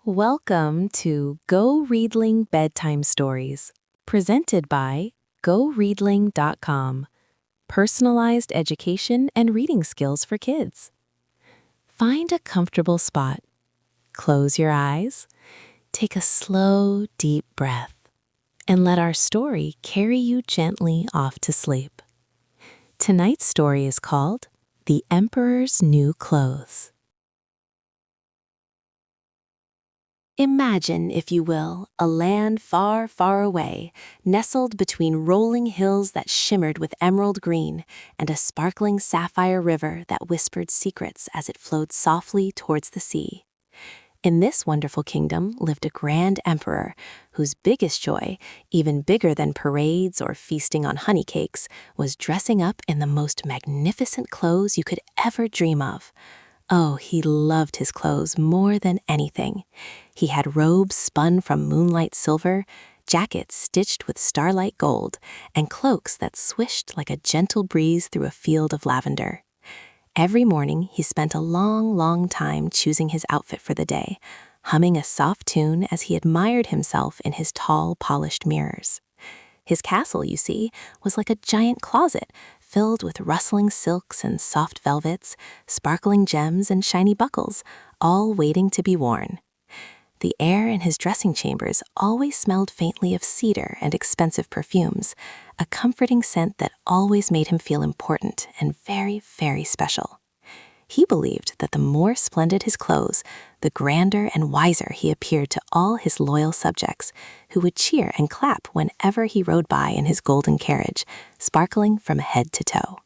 Welcome to GoReadling Bedtime Stories, presented by GoReadling.com. Personalized education and reading skills for kids. Find a comfortable spot. Close your eyes, take a slow, deep breath, and let our story carry you gently off to sleep. Tonight's story is called The Emperor's New Clothes. Imagine, if you will, a land far, far away, nestled between rolling hills that shimmered with emerald green and a sparkling sapphire river that whispered secrets as it flowed softly towards the sea. In this wonderful kingdom lived a grand emperor whose biggest joy, even bigger than parades or feasting on honey cakes, was dressing up in the most magnificent clothes you could ever dream of. Oh, he loved his clothes more than anything. He had robes spun from moonlight silver, jackets stitched with starlight gold, and cloaks that swished like a gentle breeze through a field of lavender. Every morning, he spent a long, long time choosing his outfit for the day, humming a soft tune as he admired himself in his tall, polished mirrors. His castle, you see, was like a giant closet filled with rustling silks and soft velvets, sparkling gems and shiny buckles, all waiting to be worn. The air in his dressing chambers always smelled faintly of cedar and expensive perfumes, a comforting scent that always made him feel important and very, very special. He believed that the more splendid his clothes, the grander and wiser he appeared to all his loyal subjects, who would cheer and clap whenever he rode by in his golden carriage, sparkling from head to toe.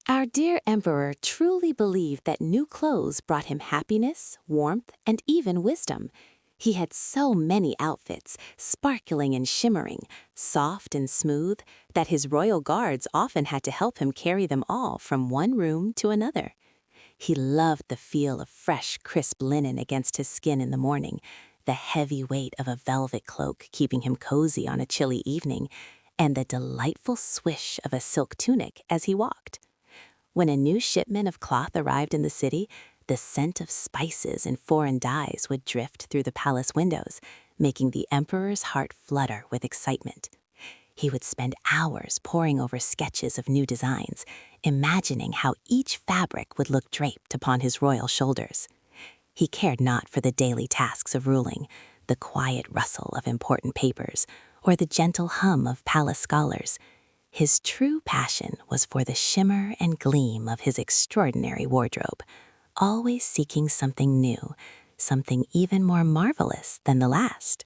Our dear emperor truly believed that new clothes brought him happiness, warmth, and even wisdom. He had so many outfits, sparkling and shimmering, soft and smooth, that his royal guards often had to help him carry them all from one room to another. He loved the feel of fresh, crisp linen against his skin in the morning, the heavy weight of a velvet cloak keeping him cozy on a chilly evening, and the delightful swish of a silk tunic as he walked. When a new shipment of cloth arrived in the city, the scent of spices and foreign dyes would drift through the palace windows, making the emperor's heart flutter with excitement. He would spend hours poring over sketches of new designs, imagining how each fabric would look draped upon his royal shoulders. He cared not for the daily tasks of ruling, the quiet rustle of important papers, or the gentle hum of palace scholars. His true passion was for the shimmer and gleam of his extraordinary wardrobe, always seeking something new, something even more marvelous than the last.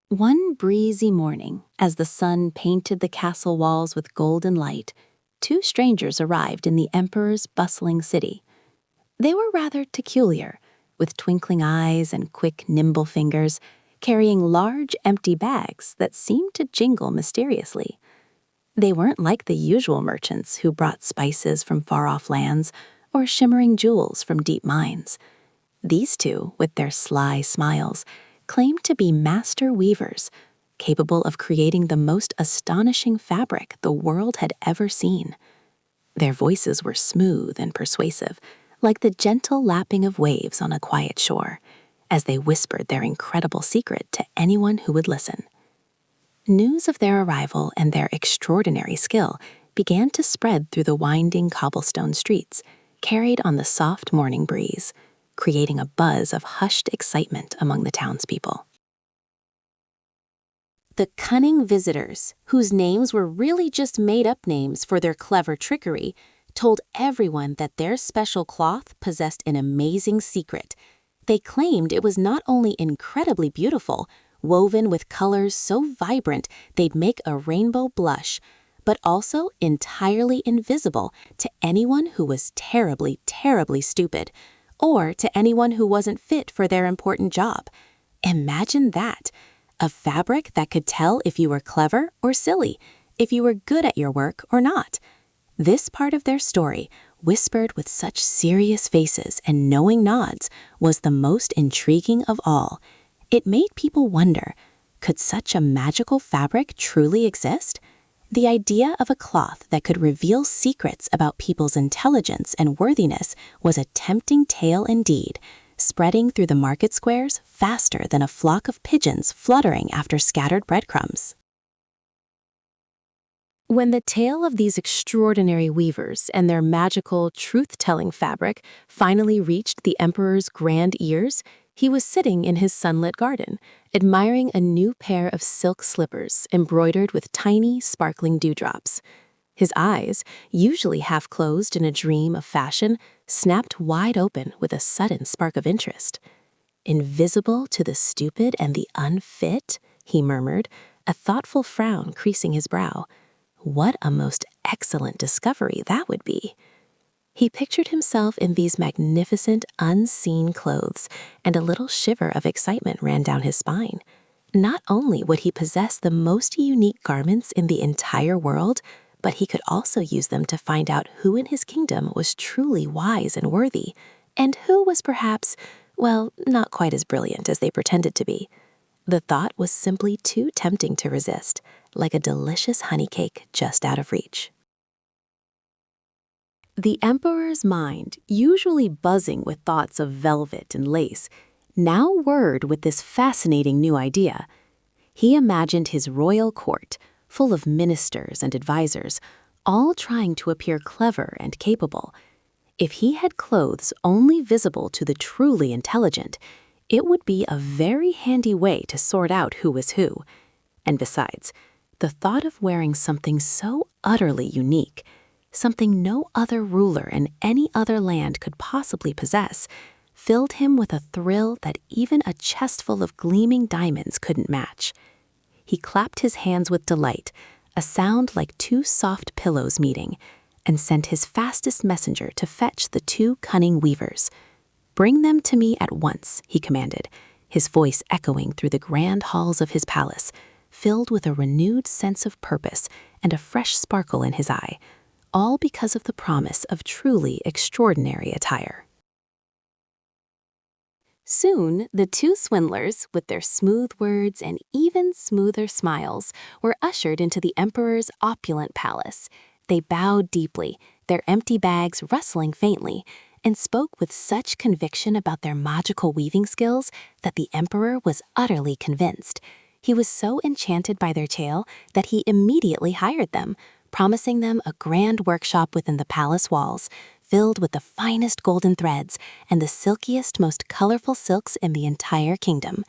One breezy morning, as the sun painted the castle walls with golden light, two strangers arrived in the emperor's bustling city. They were rather peculiar, with twinkling eyes and quick, nimble fingers, carrying large, empty bags that seemed to jingle mysteriously. They weren't like the usual merchants who brought spices from far-off lands or shimmering jewels from deep mines. These two, with their sly smiles, claimed to be master weavers, capable of creating the most astonishing fabric the world had ever seen. Their voices were smooth and persuasive, like the gentle lapping of waves on a quiet shore, as they whispered their incredible secret to anyone who would listen. News of their arrival and their extraordinary skill began to spread through the winding cobblestone streets, carried on the soft morning breeze, creating a buzz of hushed excitement among the townspeople. The cunning visitors, whose names were really just made-up names for their clever trickery, told everyone that their special cloth possessed an amazing secret. They claimed it was not only incredibly beautiful, woven with colors so vibrant they'd make a rainbow blush, but also entirely invisible to anyone who was terribly, terribly stupid, or to anyone who wasn't fit for their important job. Imagine that! A fabric that could tell if you were clever or silly, if you were good at your work or not. This part of their story, whispered with such serious faces and knowing nods, was the most intriguing of all. It made people wonder, could such a magical fabric truly exist? The idea of a cloth that could reveal secrets about people's intelligence and worthiness was a tempting tale indeed, spreading through the market squares faster than a flock of pigeons fluttering after scattered breadcrumbs. When the tale of these extraordinary weavers and their magical, truth-telling fabric finally reached the emperor's grand ears, he was sitting in his sunlit garden, admiring a new pair of silk slippers embroidered with tiny, sparkling dewdrops. His eyes, usually half closed in a dream of fashion, snapped wide open with a sudden spark of interest. "Invisible to the stupid and the unfit," he murmured, a thoughtful frown creasing his brow. What a most excellent discovery that would be. He pictured himself in these magnificent, unseen clothes, and a little shiver of excitement ran down his spine. Not only would he possess the most unique garments in the entire world, but he could also use them to find out who in his kingdom was truly wise and worthy, and who was perhaps, well, not quite as brilliant as they pretended to be. The thought was simply too tempting to resist, like a delicious honey cake just out of reach. The emperor's mind, usually buzzing with thoughts of velvet and lace, now whirred with this fascinating new idea. He imagined his royal court, full of ministers and advisors, all trying to appear clever and capable. If he had clothes only visible to the truly intelligent, it would be a very handy way to sort out who was who. And besides, the thought of wearing something so utterly unique, something no other ruler in any other land could possibly possess, filled him with a thrill that even a chestful of gleaming diamonds couldn't match. He clapped his hands with delight, a sound like two soft pillows meeting, and sent his fastest messenger to fetch the two cunning weavers. "Bring them to me at once," he commanded, his voice echoing through the grand halls of his palace, filled with a renewed sense of purpose and a fresh sparkle in his eye, all because of the promise of truly extraordinary attire. Soon, the two swindlers, with their smooth words and even smoother smiles, were ushered into the emperor's opulent palace. They bowed deeply, their empty bags rustling faintly, and spoke with such conviction about their magical weaving skills that the emperor was utterly convinced. He was so enchanted by their tale that he immediately hired them, promising them a grand workshop within the palace walls, filled with the finest golden threads and the silkiest, most colorful silks in the entire kingdom.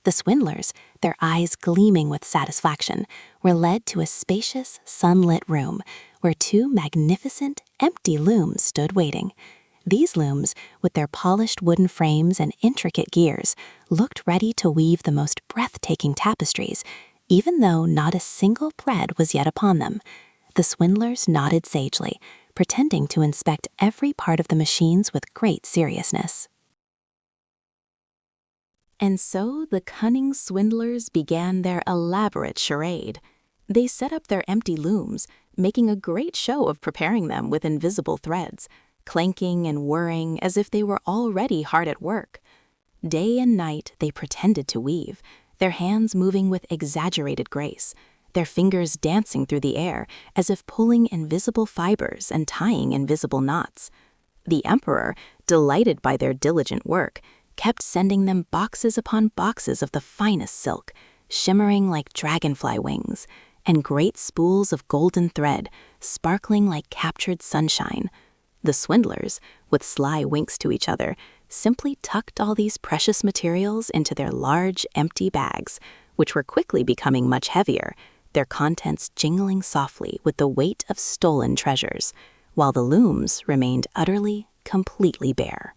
The swindlers, their eyes gleaming with satisfaction, were led to a spacious, sunlit room where two magnificent, empty looms stood waiting. These looms, with their polished wooden frames and intricate gears, looked ready to weave the most breathtaking tapestries, even though not a single thread was yet upon them. The swindlers nodded sagely, pretending to inspect every part of the machines with great seriousness. And so the cunning swindlers began their elaborate charade. They set up their empty looms, making a great show of preparing them with invisible threads, clanking and whirring as if they were already hard at work. Day and night they pretended to weave, their hands moving with exaggerated grace, their fingers dancing through the air as if pulling invisible fibers and tying invisible knots. The emperor, delighted by their diligent work, kept sending them boxes upon boxes of the finest silk, shimmering like dragonfly wings, and great spools of golden thread, sparkling like captured sunshine. The swindlers, with sly winks to each other, simply tucked all these precious materials into their large, empty bags, which were quickly becoming much heavier, their contents jingling softly with the weight of stolen treasures, while the looms remained utterly, completely bare.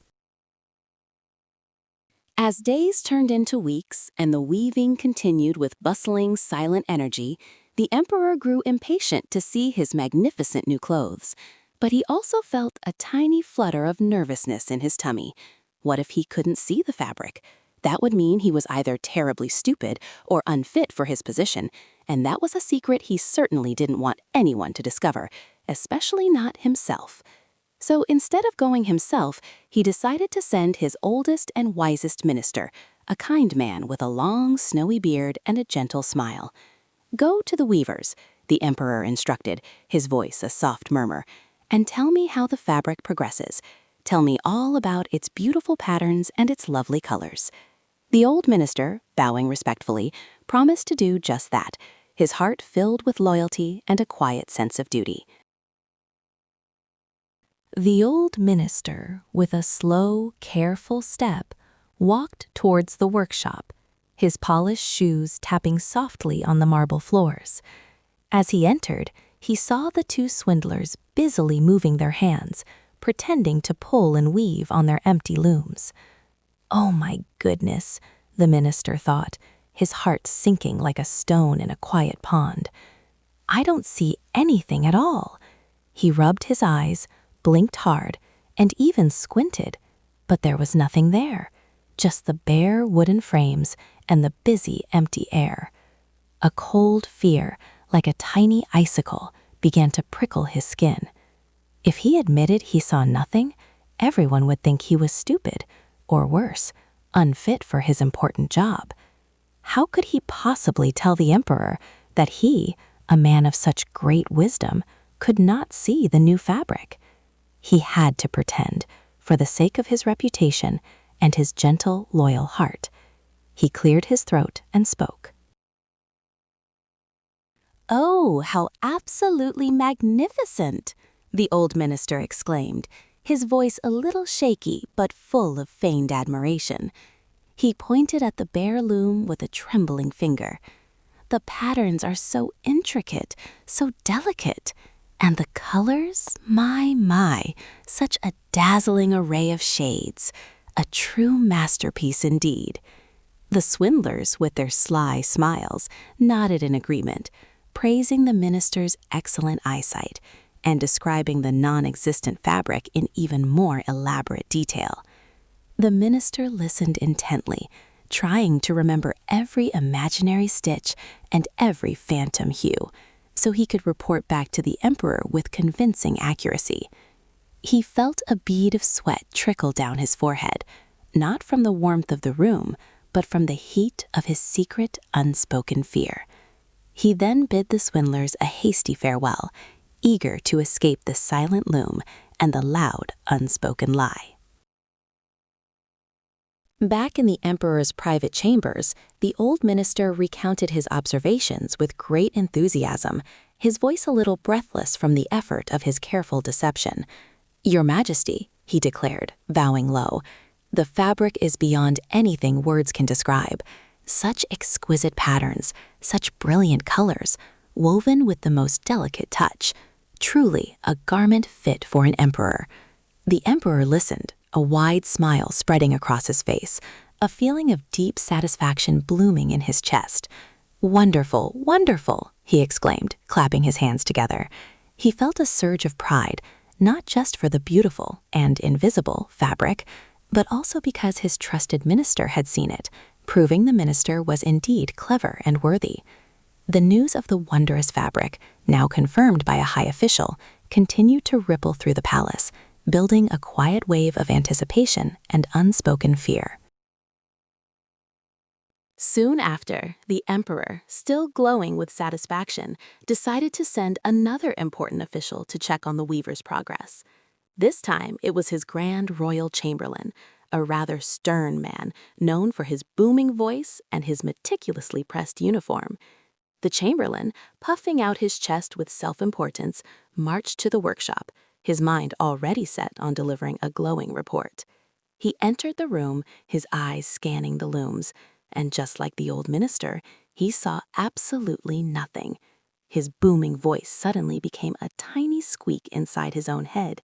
As days turned into weeks and the weaving continued with bustling, silent energy, the emperor grew impatient to see his magnificent new clothes. But he also felt a tiny flutter of nervousness in his tummy. What if he couldn't see the fabric? That would mean he was either terribly stupid or unfit for his position, and that was a secret he certainly didn't want anyone to discover, especially not himself. So instead of going himself, he decided to send his oldest and wisest minister, a kind man with a long, snowy beard and a gentle smile. "Go to the weavers. the emperor instructed, his voice a soft murmur, "and tell me how the fabric progresses. Tell me all about its beautiful patterns and its lovely colors." The old minister, bowing respectfully, promised to do just that, his heart filled with loyalty and a quiet sense of duty. The old minister, with a slow, careful step, walked towards the workshop, his polished shoes tapping softly on the marble floors. As he entered, he saw the two swindlers busily moving their hands, pretending to pull and weave on their empty looms. "Oh my goodness," the minister thought, his heart sinking like a stone in a quiet pond. "I don't see anything at all." He rubbed his eyes, blinked hard, and even squinted, but there was nothing there, just the bare wooden frames and the busy empty air. A cold fear, like a tiny icicle, began to prickle his skin. If he admitted he saw nothing, everyone would think he was stupid, or worse, unfit for his important job. How could he possibly tell the emperor that he, a man of such great wisdom, could not see the new fabric? He had to pretend, for the sake of his reputation and his gentle, loyal heart. He cleared his throat and spoke. "Oh, how absolutely magnificent!" the old minister exclaimed, his voice a little shaky but full of feigned admiration. He pointed at the bare loom with a trembling finger. "The patterns are so intricate, so delicate. And the colors, my, such a dazzling array of shades. A true masterpiece indeed." The swindlers, with their sly smiles, nodded in agreement, praising the minister's excellent eyesight and describing the non-existent fabric in even more elaborate detail. The minister listened intently, trying to remember every imaginary stitch and every phantom hue, so he could report back to the emperor with convincing accuracy. He felt a bead of sweat trickle down his forehead, not from the warmth of the room, but from the heat of his secret, unspoken fear. He then bid the swindlers a hasty farewell, eager to escape the silent loom and the loud, unspoken lie. Back in the emperor's private chambers, the old minister recounted his observations with great enthusiasm, his voice a little breathless from the effort of his careful deception. "Your Majesty," he declared, bowing low, "the fabric is beyond anything words can describe. Such exquisite patterns, such brilliant colors, woven with the most delicate touch. Truly a garment fit for an emperor." The emperor listened, a wide smile spreading across his face, a feeling of deep satisfaction blooming in his chest. "Wonderful, wonderful," he exclaimed, clapping his hands together. He felt a surge of pride, not just for the beautiful and invisible fabric, but also because his trusted minister had seen it, proving the minister was indeed clever and worthy. The news of the wondrous fabric, now confirmed by a high official, continued to ripple through the palace, building a quiet wave of anticipation and unspoken fear. Soon after, the emperor, still glowing with satisfaction, decided to send another important official to check on the weaver's progress. This time, it was his grand royal chamberlain, a rather stern man known for his booming voice and his meticulously pressed uniform. The chamberlain, puffing out his chest with self-importance, marched to the workshop, his mind already set on delivering a glowing report. He entered the room, his eyes scanning the looms, and just like the old minister, he saw absolutely nothing. His booming voice suddenly became a tiny squeak inside his own head.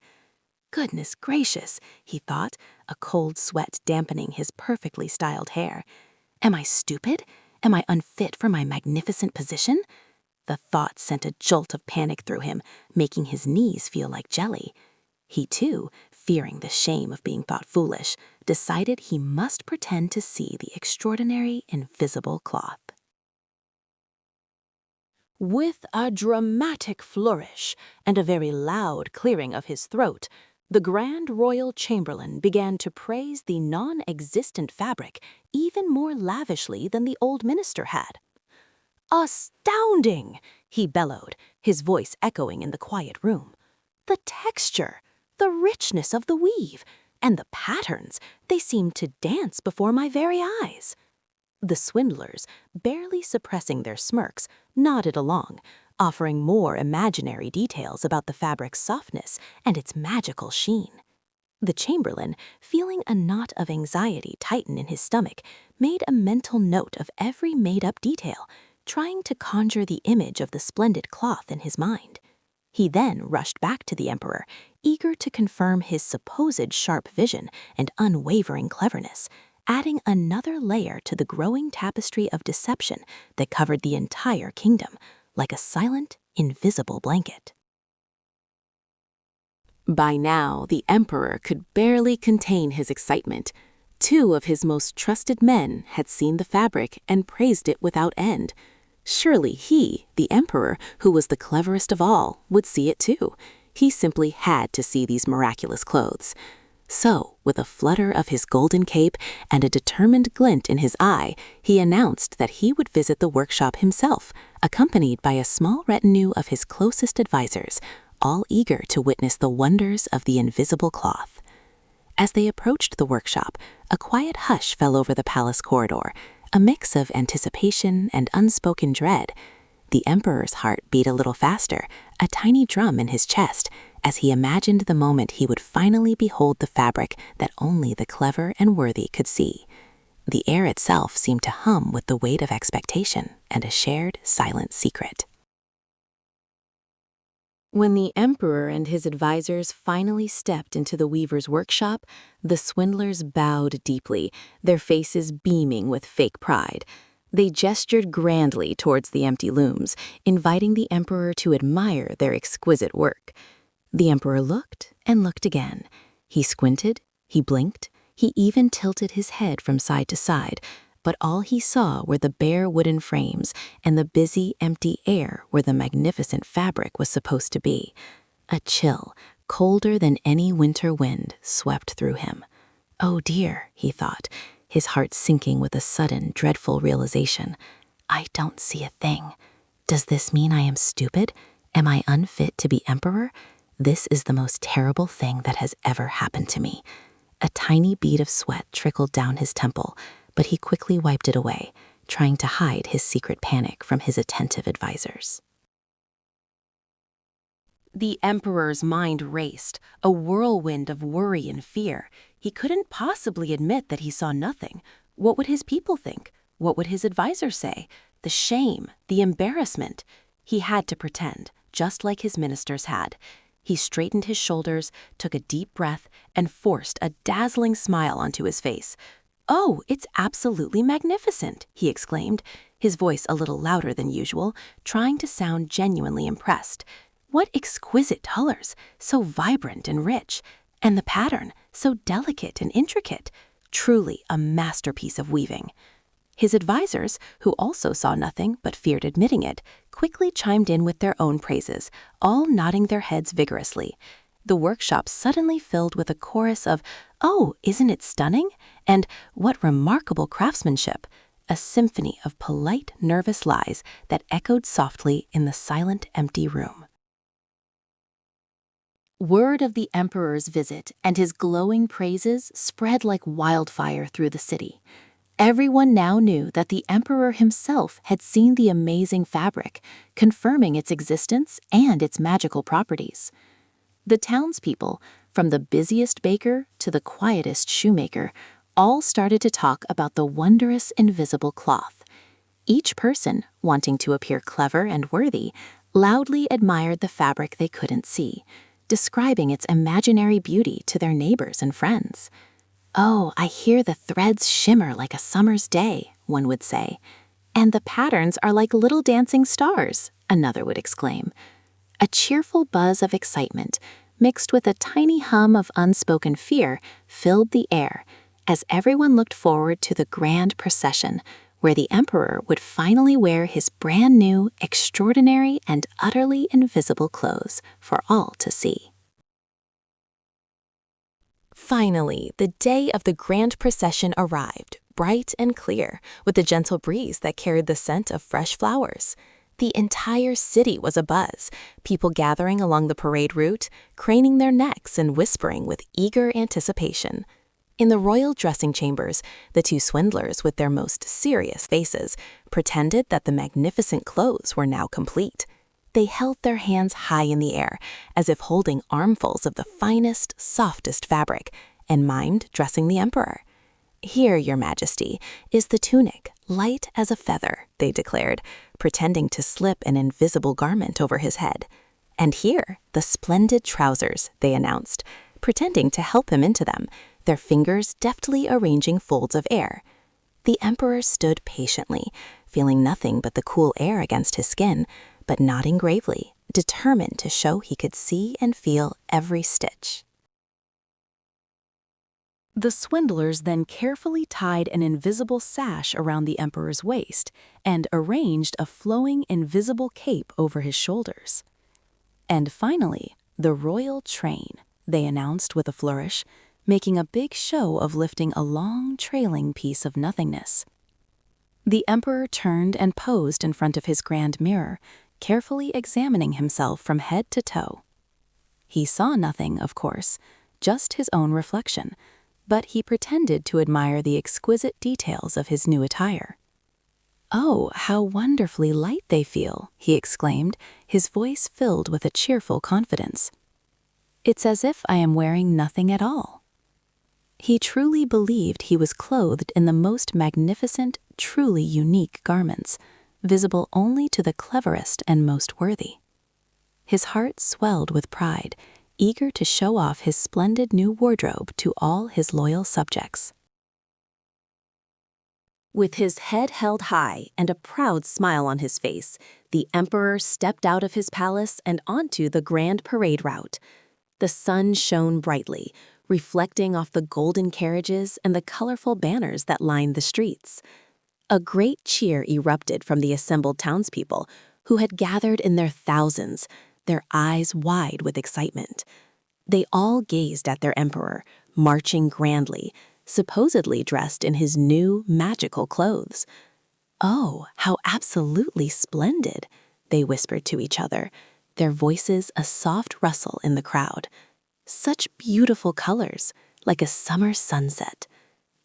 "Goodness gracious," he thought, a cold sweat dampening his perfectly styled hair. "Am I stupid? Am I unfit for my magnificent position?" The thought sent a jolt of panic through him, making his knees feel like jelly. He, too, fearing the shame of being thought foolish, decided he must pretend to see the extraordinary invisible cloth. With a dramatic flourish and a very loud clearing of his throat, the Grand Royal Chamberlain began to praise the non-existent fabric even more lavishly than the old minister had. "Astounding!" he bellowed, his voice echoing in the quiet room. The texture, the richness of the weave, and the patterns, they seemed to dance before my very eyes. The swindlers, barely suppressing their smirks, nodded along, offering more imaginary details about the fabric's softness and its magical sheen. The chamberlain, feeling a knot of anxiety tighten in his stomach, made a mental note of every made-up detail, trying to conjure the image of the splendid cloth in his mind. He then rushed back to the emperor, eager to confirm his supposed sharp vision and unwavering cleverness, adding another layer to the growing tapestry of deception that covered the entire kingdom, like a silent, invisible blanket. By now, the emperor could barely contain his excitement. 2 of his most trusted men had seen the fabric and praised it without end. Surely he, the emperor, who was the cleverest of all, would see it too. He simply had to see these miraculous clothes. So, with a flutter of his golden cape and a determined glint in his eye, he announced that he would visit the workshop himself, accompanied by a small retinue of his closest advisors, all eager to witness the wonders of the invisible cloth. As they approached the workshop, a quiet hush fell over the palace corridor, a mix of anticipation and unspoken dread. The emperor's heart beat a little faster, a tiny drum in his chest, as he imagined the moment he would finally behold the fabric that only the clever and worthy could see. The air itself seemed to hum with the weight of expectation and a shared, silent secret. When the emperor and his advisors finally stepped into the weaver's workshop, the swindlers bowed deeply, their faces beaming with fake pride. They gestured grandly towards the empty looms, inviting the emperor to admire their exquisite work. The emperor looked and looked again. He squinted, he blinked, he even tilted his head from side to side, but all he saw were the bare wooden frames and the busy, empty air where the magnificent fabric was supposed to be. A chill, colder than any winter wind, swept through him. Oh dear, he thought, his heart sinking with a sudden, dreadful realization. I don't see a thing. Does this mean I am stupid? Am I unfit to be emperor? This is the most terrible thing that has ever happened to me. A tiny bead of sweat trickled down his temple, but he quickly wiped it away, trying to hide his secret panic from his attentive advisors. The emperor's mind raced, a whirlwind of worry and fear. He couldn't possibly admit that he saw nothing. What would his people think? What would his advisors say? The shame, the embarrassment. He had to pretend, just like his ministers had. He straightened his shoulders, took a deep breath, and forced a dazzling smile onto his face. "Oh, it's absolutely magnificent," he exclaimed, his voice a little louder than usual, trying to sound genuinely impressed. What exquisite colors, so vibrant and rich, and the pattern, so delicate and intricate. Truly a masterpiece of weaving. His advisors, who also saw nothing but feared admitting it, quickly chimed in with their own praises, all nodding their heads vigorously. The workshop suddenly filled with a chorus of, "Oh, isn't it stunning?" and "What remarkable craftsmanship!" A symphony of polite, nervous lies that echoed softly in the silent, empty room. Word of the emperor's visit and his glowing praises spread like wildfire through the city. Everyone now knew that the emperor himself had seen the amazing fabric, confirming its existence and its magical properties. The townspeople, from the busiest baker to the quietest shoemaker, all started to talk about the wondrous invisible cloth. Each person, wanting to appear clever and worthy, loudly admired the fabric they couldn't see, describing its imaginary beauty to their neighbors and friends. "Oh, I hear the threads shimmer like a summer's day," one would say. "And the patterns are like little dancing stars," another would exclaim. A cheerful buzz of excitement, mixed with a tiny hum of unspoken fear, filled the air as everyone looked forward to the grand procession, where the emperor would finally wear his brand new, extraordinary, and utterly invisible clothes for all to see. Finally, the day of the grand procession arrived, bright and clear, with a gentle breeze that carried the scent of fresh flowers. The entire city was abuzz, people gathering along the parade route, craning their necks and whispering with eager anticipation. In the royal dressing chambers, the two swindlers, with their most serious faces, pretended that the magnificent clothes were now complete. They held their hands high in the air, as if holding armfuls of the finest, softest fabric, and mimed dressing the emperor. "Here, your majesty, is the tunic, light as a feather," they declared, pretending to slip an invisible garment over his head. "And here, the splendid trousers," they announced, pretending to help him into them, their fingers deftly arranging folds of air. The emperor stood patiently, feeling nothing but the cool air against his skin, but nodding gravely, determined to show he could see and feel every stitch. The swindlers then carefully tied an invisible sash around the emperor's waist and arranged a flowing invisible cape over his shoulders. "And finally, the royal train," they announced with a flourish, making a big show of lifting a long, trailing piece of nothingness. The emperor turned and posed in front of his grand mirror, carefully examining himself from head to toe. He saw nothing, of course, just his own reflection, but he pretended to admire the exquisite details of his new attire. "Oh, how wonderfully light they feel," he exclaimed, his voice filled with a cheerful confidence. "It's as if I am wearing nothing at all." He truly believed he was clothed in the most magnificent, truly unique garments, visible only to the cleverest and most worthy. His heart swelled with pride, eager to show off his splendid new wardrobe to all his loyal subjects. With his head held high and a proud smile on his face, the emperor stepped out of his palace and onto the grand parade route. The sun shone brightly, reflecting off the golden carriages and the colorful banners that lined the streets. A great cheer erupted from the assembled townspeople, who had gathered in their thousands, their eyes wide with excitement. They all gazed at their emperor, marching grandly, supposedly dressed in his new, magical clothes. "Oh, how absolutely splendid," they whispered to each other, their voices a soft rustle in the crowd. "Such beautiful colors, like a summer sunset.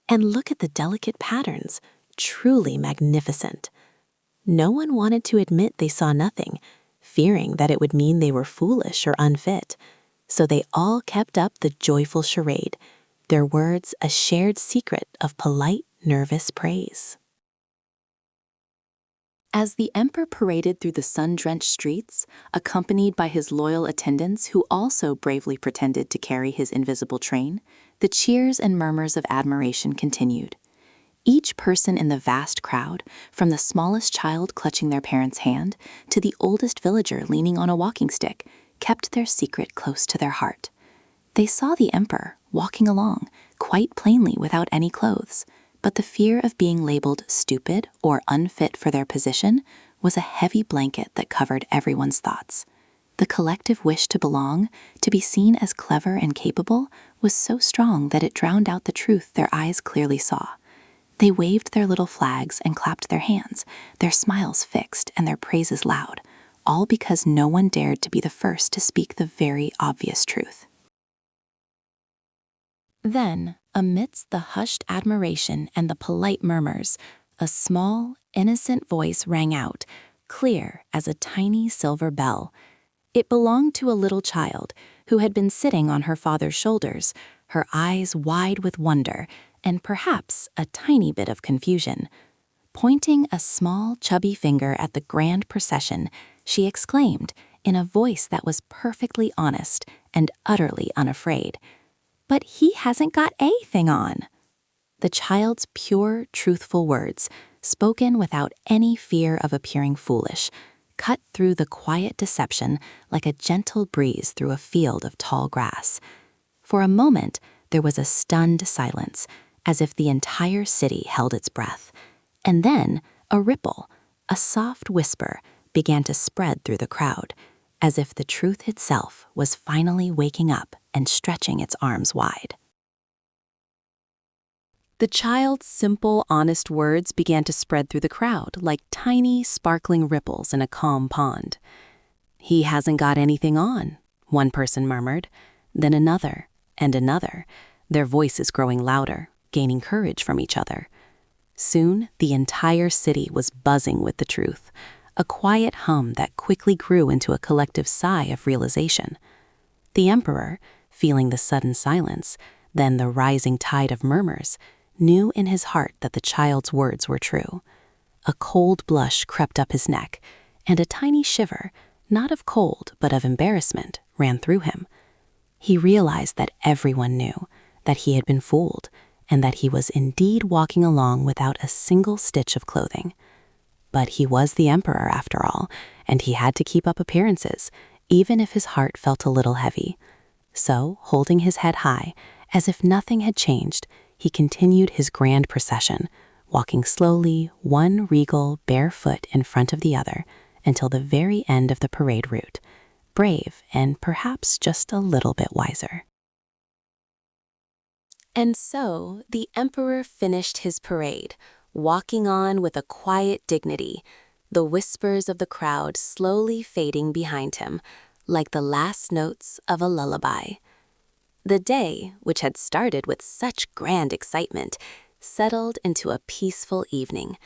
And look at the delicate patterns, truly magnificent." No one wanted to admit they saw nothing, fearing that it would mean they were foolish or unfit. So they all kept up the joyful charade, their words a shared secret of polite, nervous praise. As the emperor paraded through the sun-drenched streets, accompanied by his loyal attendants who also bravely pretended to carry his invisible train, the cheers and murmurs of admiration continued. Each person in the vast crowd, from the smallest child clutching their parent's hand to the oldest villager leaning on a walking stick, kept their secret close to their heart. They saw the emperor walking along, quite plainly without any clothes, but the fear of being labeled stupid or unfit for their position was a heavy blanket that covered everyone's thoughts. The collective wish to belong, to be seen as clever and capable, was so strong that it drowned out the truth their eyes clearly saw. They waved their little flags and clapped their hands, their smiles fixed and their praises loud, all because no one dared to be the first to speak the very obvious truth. Then, amidst the hushed admiration and the polite murmurs, a small, innocent voice rang out, clear as a tiny silver bell. It belonged to a little child who had been sitting on her father's shoulders, her eyes wide with wonder and perhaps a tiny bit of confusion. Pointing a small, chubby finger at the grand procession, she exclaimed, in a voice that was perfectly honest and utterly unafraid, "But he hasn't got a thing on." The child's pure, truthful words, spoken without any fear of appearing foolish, cut through the quiet deception like a gentle breeze through a field of tall grass. For a moment, there was a stunned silence, as if the entire city held its breath. And then a ripple, a soft whisper, began to spread through the crowd, as if the truth itself was finally waking up and stretching its arms wide. The child's simple, honest words began to spread through the crowd like tiny, sparkling ripples in a calm pond. "He hasn't got anything on," one person murmured, then another and another, their voices growing louder, gaining courage from each other. Soon, the entire city was buzzing with the truth, a quiet hum that quickly grew into a collective sigh of realization. The emperor, feeling the sudden silence, then the rising tide of murmurs, knew in his heart that the child's words were true. A cold blush crept up his neck, and a tiny shiver, not of cold but of embarrassment, ran through him. He realized that everyone knew, that he had been fooled, and that he was indeed walking along without a single stitch of clothing. But he was the emperor, after all, and he had to keep up appearances, even if his heart felt a little heavy. So, holding his head high, as if nothing had changed, he continued his grand procession, walking slowly, one regal, bare foot in front of the other, until the very end of the parade route, brave and perhaps just a little bit wiser. And so, the emperor finished his parade, walking on with a quiet dignity, the whispers of the crowd slowly fading behind him, like the last notes of a lullaby. The day, which had started with such grand excitement, settled into a peaceful evening,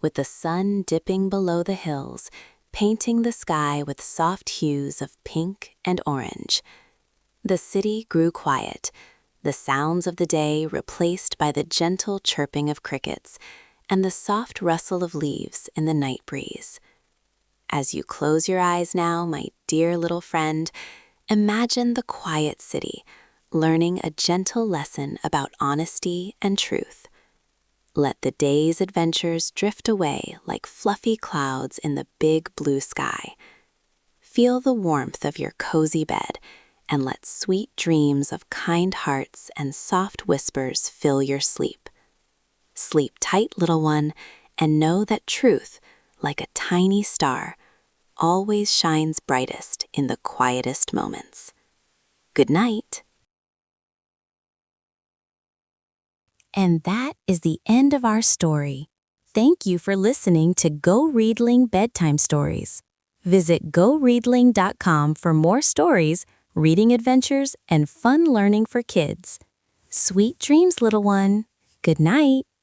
with the sun dipping below the hills, painting the sky with soft hues of pink and orange. The city grew quiet, the sounds of the day replaced by the gentle chirping of crickets and the soft rustle of leaves in the night breeze. As you close your eyes now, my dear little friend, imagine the quiet city, learning a gentle lesson about honesty and truth. Let the day's adventures drift away like fluffy clouds in the big blue sky. Feel the warmth of your cozy bed, and let sweet dreams of kind hearts and soft whispers fill your sleep. Sleep tight, little one, and know that truth, like a tiny star, always shines brightest in the quietest moments. Good night. And that is the end of our story. Thank you for listening to GoReadling Bedtime Stories. Visit GoReadling.com for more stories, reading adventures, and fun learning for kids. Sweet dreams, little one. Good night.